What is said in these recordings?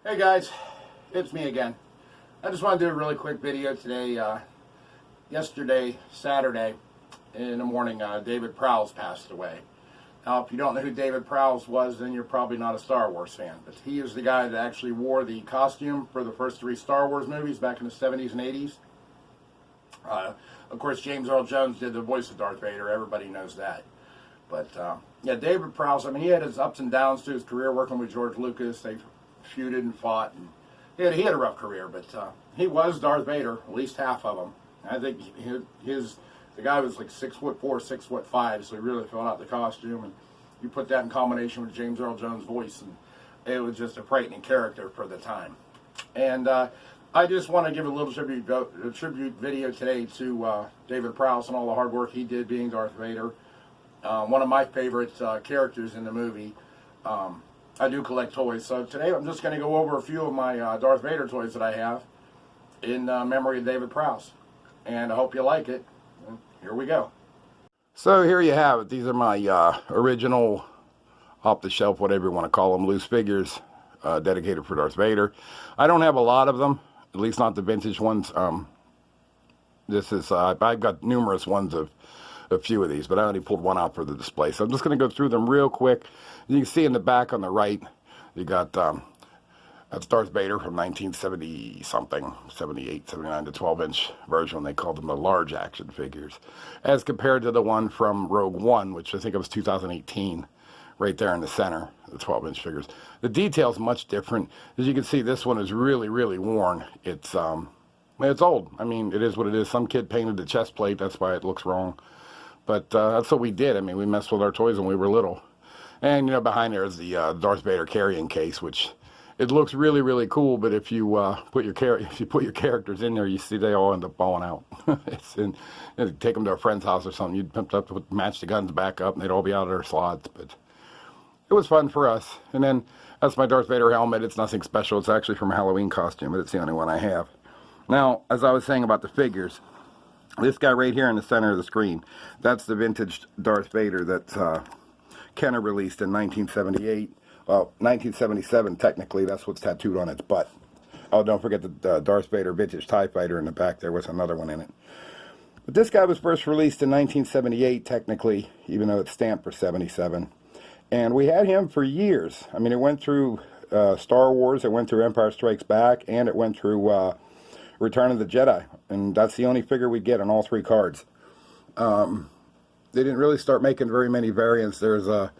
Hey guys, it's me again. I just want to do a really quick video today. Yesterday, Saturday, in the morning, David Prowse passed away. Now, if you don't know who David Prowse was, then you're probably not a Star Wars fan. But he is the guy that actually wore the costume for the first 3 Star Wars movies back in the 70s and 80s. Of course, James Earl Jones did the voice of Darth Vader. Everybody knows that. But, yeah, David Prowse, I mean, he had his ups and downs to his career working with George Lucas. They feuded and fought, and he had a rough career, but he was Darth Vader, at least half of him. I think the guy was like 6'4", 6'5", so he really filled out the costume, and you put that in combination with James Earl Jones' voice, and it was just a frightening character for the time. And I just want to give a little tribute video today to David Prowse and all the hard work he did being Darth Vader. One of my favorite characters in the movie. I do collect toys, so today I'm just going to go over a few of my Darth Vader toys that I have in memory of David Prowse, and I hope you like it. Here we go. So here you have it. These are my original, off-the-shelf, whatever you want to call them, loose figures dedicated for Darth Vader. I don't have a lot of them, at least not the vintage ones. This is I've got numerous ones of a few of these, but I only pulled one out for the display. So I'm just going to go through them real quick. You can see in the back on the right, you got, that's Darth Vader from 1970-something, 78, 79, the 12-inch version. They called them the large action figures, as compared to the one from Rogue One, which I think it was 2018, right there in the center, the 12-inch figures. The detail's much different. As you can see, this one is really, really worn. It's old. I mean, it is what it is. Some kid painted the chest plate. That's why it looks wrong. But that's what we did. I mean, we messed with our toys when we were little. And, you know, behind there is the Darth Vader carrying case, which it looks really, really cool. But if you put your characters in there, you see they all end up falling out. Take them to a friend's house or something. You'd have to match the guns back up, and they'd all be out of their slots. But it was fun for us. And then that's my Darth Vader helmet. It's nothing special. It's actually from a Halloween costume, but it's the only one I have. Now, as I was saying about the figures, this guy right here in the center of the screen, that's the vintage Darth Vader that Kenner released in 1978. Well, 1977 technically. That's what's tattooed on its butt. Oh, don't forget the Darth Vader vintage TIE Fighter in the back there with another one in it. But this guy was first released in 1978 technically, even though it's stamped for 77. And we had him for years. I mean, it went through Star Wars, it went through Empire Strikes Back, and it went through Return of the Jedi, and that's the only figure we get on all 3 cards. They didn't really start making very many variants. There's the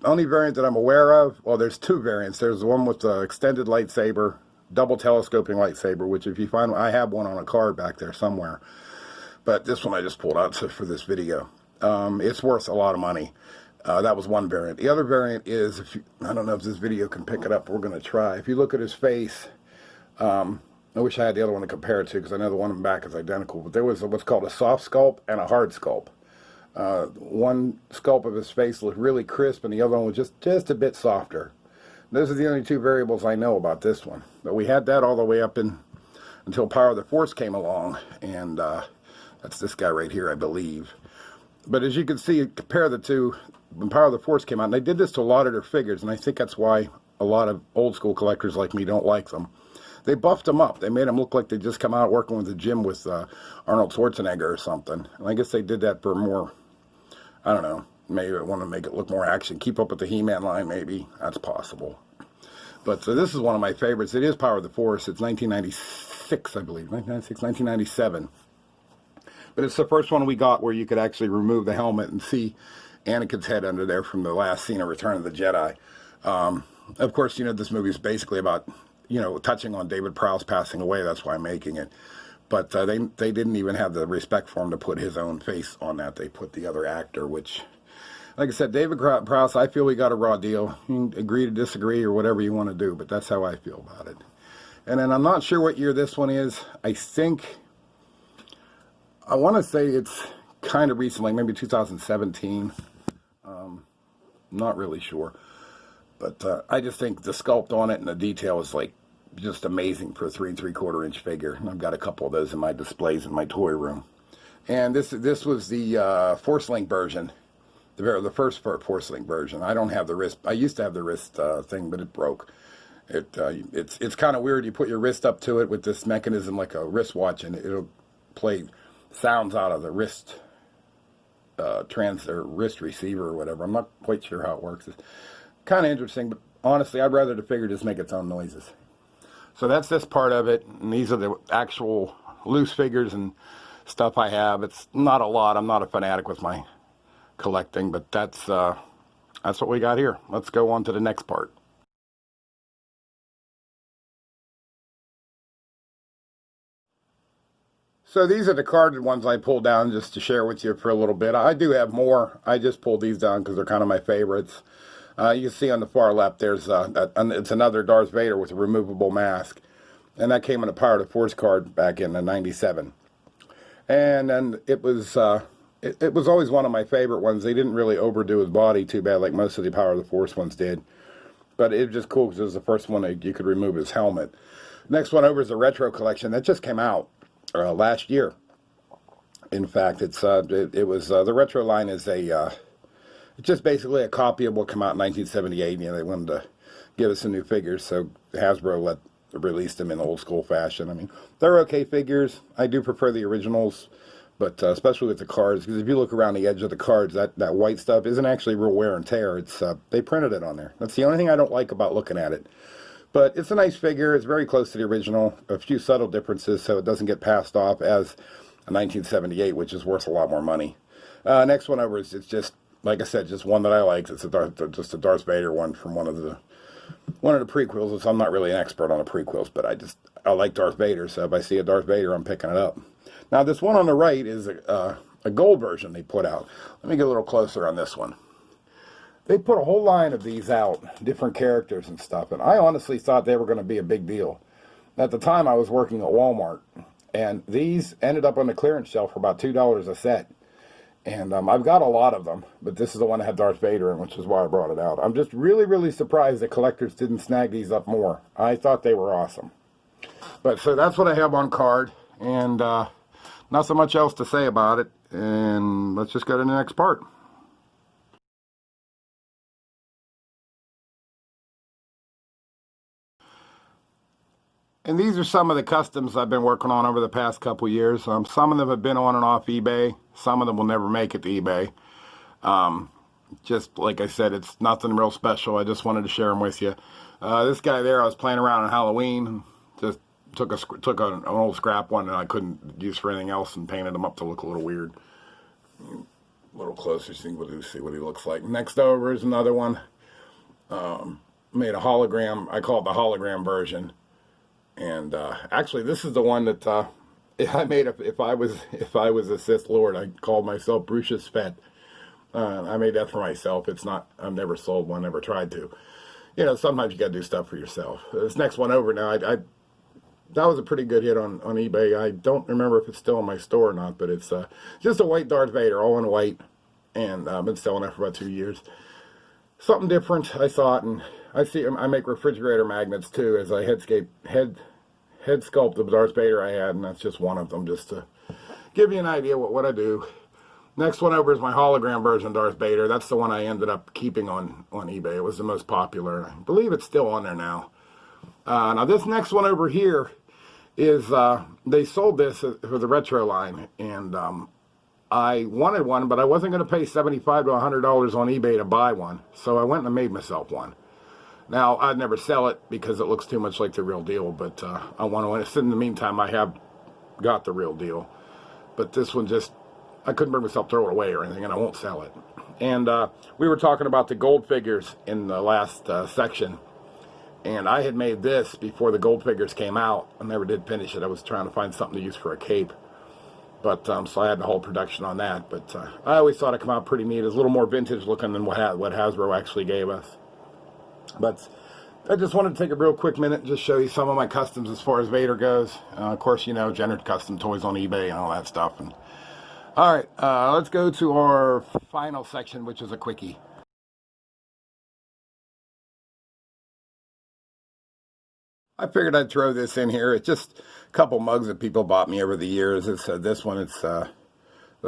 only variant that I'm aware of. Well, there's 2 variants. There's the one with the extended lightsaber, double telescoping lightsaber, which if you find, I have one on a card back there somewhere. But this one I just pulled out for this video. It's worth a lot of money. That was one variant. The other variant is, I don't know if this video can pick it up. But we're going to try. If you look at his face. I wish I had the other one to compare it to, because I know the one in the back is identical. But there was what's called a soft sculpt and a hard sculpt. One sculpt of his face looked really crisp, and the other one was just a bit softer. Those are the only 2 variables I know about this one. But we had that all the way up until Power of the Force came along, and that's this guy right here, I believe. But as you can see, compare the 2, when Power of the Force came out, and they did this to a lot of their figures, and I think that's why a lot of old school collectors like me don't like them. They buffed them up. They made them look like they just come out working with the gym with Arnold Schwarzenegger or something. And I guess they did that for more, I don't know, maybe they want to make it look more action. Keep up with the He-Man line, maybe. That's possible. But so this is one of my favorites. It is Power of the Force. It's 1996, I believe. 1996, 1997. But it's the first one we got where you could actually remove the helmet and see Anakin's head under there from the last scene of Return of the Jedi. Of course, you know, this movie is basically about, you know, touching on David Prowse passing away. That's why I'm making it. But they didn't even have the respect for him to put his own face on that. They put the other actor, which, like I said, David Prowse, I feel we got a raw deal. You can agree to disagree or whatever you want to do, but that's how I feel about it. And then I'm not sure what year this one is. I want to say it's kind of recently, maybe 2017. Not really sure. But I just think the sculpt on it and the detail is like just amazing for a 3 3/4 inch figure. And I've got a couple of those in my displays in my toy room. And this was the Force Link version, the first Force Link version. I don't have the wrist. I used to have the wrist thing, but it broke. It's kind of weird. You put your wrist up to it with this mechanism like a wristwatch, and it'll play sounds out of the wrist or wrist receiver or whatever. I'm not quite sure how it works. It's kind of interesting, but honestly, I'd rather the figure just make its own noises. So that's this part of it, and these are the actual loose figures and stuff I have. It's not a lot. I'm not a fanatic with my collecting, but that's what we got here. Let's go on to the next part. So these are the carded ones I pulled down just to share with you for a little bit. I do have more. I just pulled these down because they're kind of my favorites. You can see on the far left, there's it's another Darth Vader with a removable mask. And that came in a Power of the Force card back in '97. And then it was always one of my favorite ones. They didn't really overdo his body too bad like most of the Power of the Force ones did. But it was just cool because it was the first one that you could remove his helmet. Next one over is the Retro Collection. That just came out last year. In fact, it was the Retro line is it's just basically a copy of what came out in 1978. You know, they wanted to give us some new figures, so Hasbro released them in old school fashion. I mean, they're okay figures. I do prefer the originals, but especially with the cards, because if you look around the edge of the cards, that white stuff isn't actually real wear and tear. It's they printed it on there. That's the only thing I don't like about looking at it. But it's a nice figure. It's very close to the original. A few subtle differences, so it doesn't get passed off as a 1978, which is worth a lot more money. Next one over is, it's just, like I said, just one that I like. It's just a Darth Vader one from one of the prequels. I'm not really an expert on the prequels, but I like Darth Vader, so if I see a Darth Vader, I'm picking it up. Now, this one on the right is a gold version they put out. Let me get a little closer on this one. They put a whole line of these out, different characters and stuff, and I honestly thought they were going to be a big deal. At the time, I was working at Walmart, and these ended up on the clearance shelf for about $2 a set. And I've got a lot of them, but this is the one that had Darth Vader in, which is why I brought it out. I'm just really, really surprised that collectors didn't snag these up more. I thought they were awesome. But so that's what I have on card, and not so much else to say about it. And let's just go to the next part. And these are some of the customs I've been working on over the past couple years. Some of them have been on and off eBay. Some of them will never make it to eBay. Just like I said, it's nothing real special. I just wanted to share them with you. This guy there, I was playing around on Halloween. Just took an old scrap one, and I couldn't use for anything else, and painted him up to look a little weird. A little closer, see what he looks like. Next over is another one. Made a hologram. I call it the hologram version. And actually, this is the one that I made. If I was a Sith Lord, I called myself Bruce's Fett. I made that for myself. It's not. I've never sold one. Never tried to. You know, sometimes you got to do stuff for yourself. This next one over now, that was a pretty good hit on eBay. I don't remember if it's still in my store or not, but it's just a white Darth Vader, all in white, and I've been selling that for about 2 years. Something different, I thought, and I make refrigerator magnets too, as I head sculpt the Darth Vader I had, and that's just one of them, just to give you an idea what I do. Next one over is my hologram version Darth Vader. That's the one I ended up keeping on eBay. It was the most popular. I believe it's still on there now. Now this next one over here is, they sold this for the retro line, and I wanted one, but I wasn't going to pay $75 to $100 on eBay to buy one, so I went and made myself one. Now, I'd never sell it because it looks too much like the real deal, but I want to. In the meantime, I have got the real deal. But this one just, I couldn't bring myself to throw it away or anything, and I won't sell it. And we were talking about the gold figures in the last section, and I had made this before the gold figures came out. I never did finish it. I was trying to find something to use for a cape. But so I had the whole production on that. But I always thought it came out pretty neat. It's a little more vintage looking than what Hasbro actually gave us. But I just wanted to take a real quick minute and just show you some of my customs as far as Vader goes. Of course, you know, gendered custom toys on eBay and all that stuff. And all right, let's go to our final section, which is a quickie. I figured I'd throw this in here. It's just a couple mugs that people bought me over the years. It's this one. It's the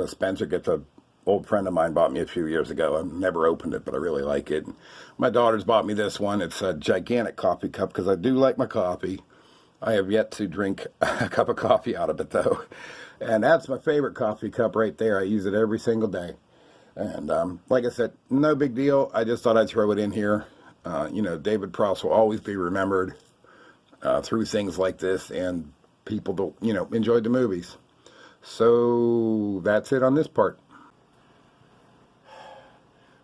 Spencer gets a old friend of mine bought me a few years ago. I've never opened it, but I really like it. My daughter's bought me this one. It's a gigantic coffee cup because I do like my coffee. I have yet to drink a cup of coffee out of it, though. And that's my favorite coffee cup right there. I use it every single day. And like I said, no big deal. I just thought I'd throw it in here. You know, David Prowse will always be remembered through things like this, and people don't, you know, enjoyed the movies. So that's it on this part.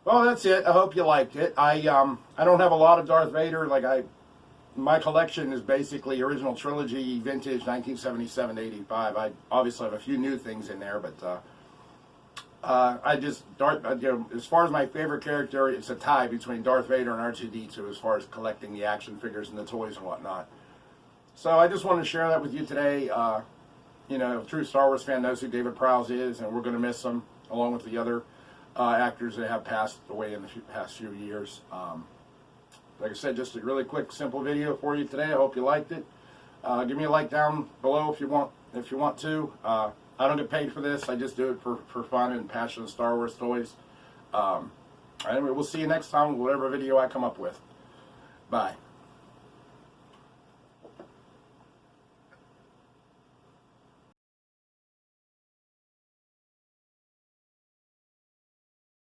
Well, that's it. I hope you liked it. I don't have a lot of Darth Vader. My collection is basically original trilogy, vintage 1977 to 85. I obviously have a few new things in there, but as far as my favorite character, it's a tie between Darth Vader and R2-D2 as far as collecting the action figures and the toys and whatnot. So I just wanted to share that with you today. You know, a true Star Wars fan knows who David Prowse is, and we're going to miss him, along with the other actors that have passed away in the past few years. Like I said, just a really quick, simple video for you today. I hope you liked it. Give me a like down below if you want to. I don't get paid for this. I just do it for fun and passion of Star Wars toys. Anyway, we'll see you next time with whatever video I come up with. Bye.